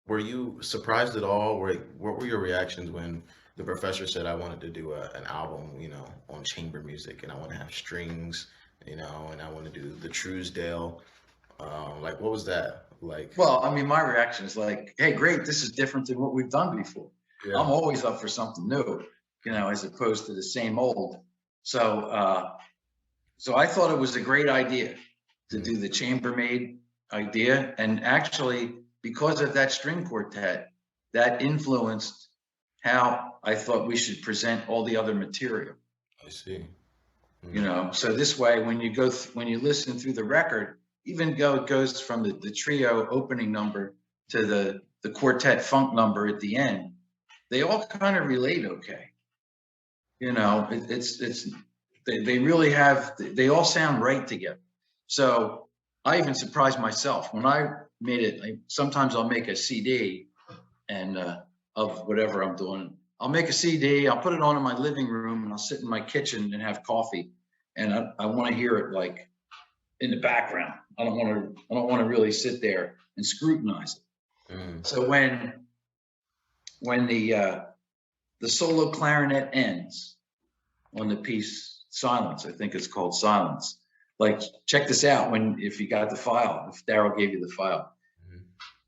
Were you surprised at all? What were your reactions when the professor said I wanted to do an album, on chamber music, and I want to have strings, and I want to do the Truesdale. Like, what was that like? Well, I mean, my reaction is like, hey, great, this is different than what we've done before. Yeah. I'm always up for something new, as opposed to the same old. So, so I thought it was a great idea to Mhm. do the chambermaid idea. And actually, because of that string quartet, that influenced how I thought we should present all the other material. I see. Mm. So this way, when you when you listen through the record, even though it goes from the trio opening number to the quartet funk number at the end, they all kind of relate okay. It's they really have, they all sound right together. So I even surprised myself when I made it. Sometimes I'll make a CD and of whatever I'm doing. I'll make a CD, I'll put it on in my living room, and I'll sit in my kitchen and have coffee. And I want to hear it like in the background. I don't want to really sit there and scrutinize it. Mm. So when the solo clarinet ends on the piece Silence, I think it's called Silence. Like, check this out, if you got the file, if Darryl gave you the file. Mhm.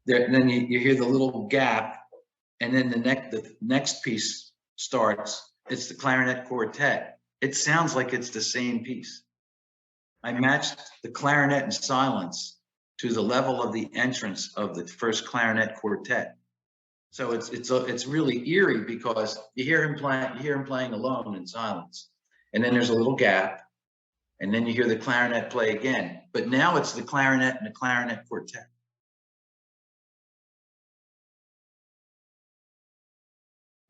Then you hear the little gap, and then the next piece starts. It's the clarinet quartet. It sounds like it's the same piece. I matched the clarinet and silence to the level of the entrance of the first clarinet quartet. So it's really eerie because you hear him playing alone in silence, and then there's a little gap, and then you hear the clarinet play again. But now it's the clarinet and the clarinet quartet.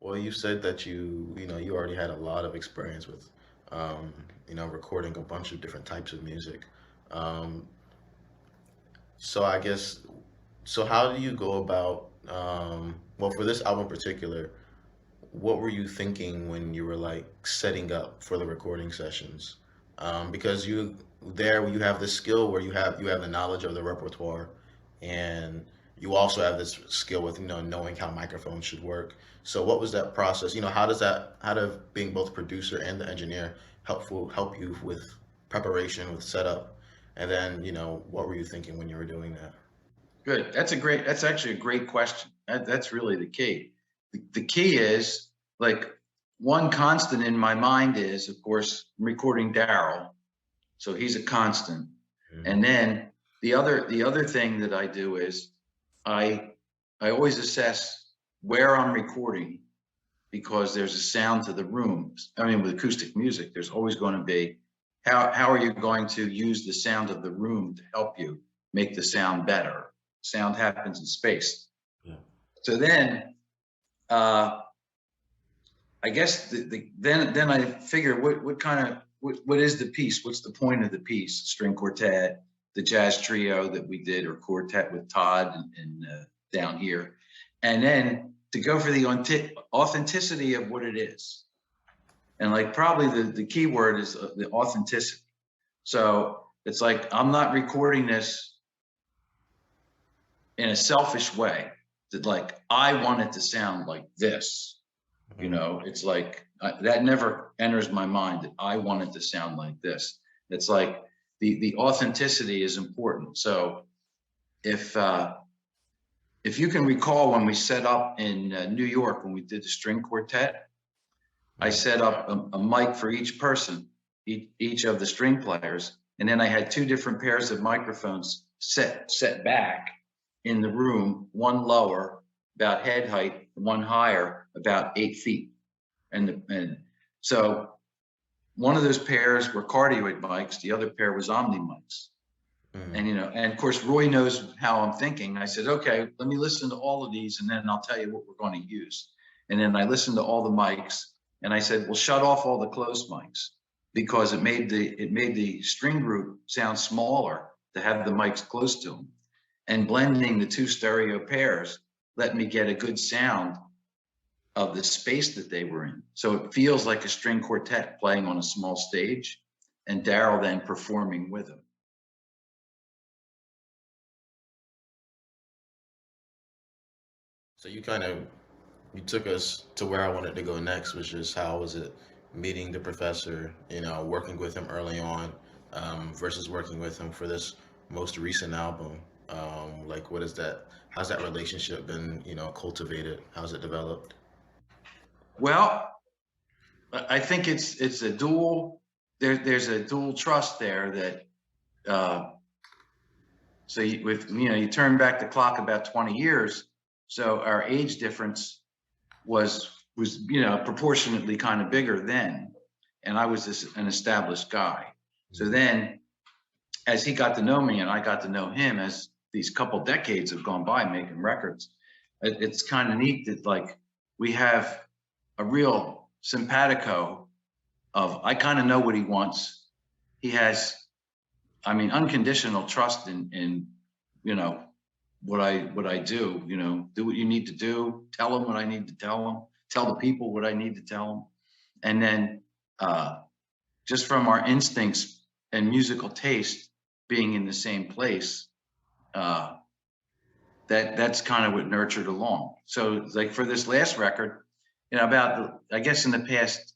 Well, you said that you already had a lot of experience with, recording a bunch of different types of music. Um, so I guess, so how do you go about, well, for this album in particular, what were you thinking when you were like setting up for the recording sessions? Because you have this skill where you have the knowledge of the repertoire, and you also have this skill with knowing how microphones should work. So what was that process? How does being both producer and the engineer help you with preparation, with setup, and then what were you thinking when you were doing that? Good. That's actually a great question. That's really the key. The key is, like, one constant in my mind is, of course, I'm recording Darryl. So he's a constant. Mhm. And then the other thing that I do is I I always assess where I'm recording, because there's a sound to the room. I mean, with acoustic music, there's always going to be, how are you going to use the sound of the room to help you make the sound better? Sound happens in space. Yeah. So then, uh, I guess then I figure what is the piece? What's the point of the piece? String quartet, the jazz trio that we did, or quartet with Todd and down here, and then to go for the authenticity of what it is. And like, probably the key word is the authenticity. So it's like, I'm not recording this in a selfish way, that like I want it to sound like this. Mhm. It's like, that never enters my mind, that I want it to sound like this. It's like the authenticity is important. So if if you can recall, when we set up in New York, when we did the string quartet, I Mhm. set up a mic for each person, each of the string players, and then I had two different pairs of microphones set back in the room, one lower, about head height, one higher, about 8 feet. And so one of those pairs were cardioid mics, the other pair was omni mics. Mhm. And of course, Roy knows how I'm thinking. I said, okay, let me listen to all of these, and then I'll tell you what we're going to use. And then I listened to all the mics, and I said, well, shut off all the closed mics, because it made the string group sound smaller to have the mics close to them. And blending the two stereo pairs let me get a good sound of the space that they were in. So it feels like a string quartet playing on a small stage, and Darryl then performing with them. So you took us to where I wanted to go next, which is how was it meeting the professor, working with him early on, versus working with him for this most recent album. Like, what is that? How's that relationship been, cultivated? How's it developed? Well, I think it's a dual. There's a dual trust there that. So you turn back the clock about 20 years. So our age difference was proportionately kind of bigger then, and I was an established guy. So then, as he got to know me and I got to know him, as these couple decades have gone by making records, it's kind of neat that like we have a real simpatico of I kind of know what he wants. He has, I mean, unconditional trust in you know what I do. Do what you need to do. Tell him what I need to tell him. Tell the people what I need to tell them. And then just from our instincts and musical taste being in the same place, uh, that's kind of what nurtured along. So like for this last record, I guess in the past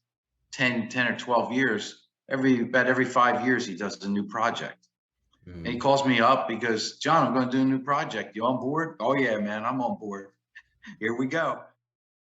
10 or 12 years, about every 5 years, he does a new project. And he Mm. calls me up because, John, I'm going to do a new project. You on board? Oh yeah, man, I'm on board. Here we go.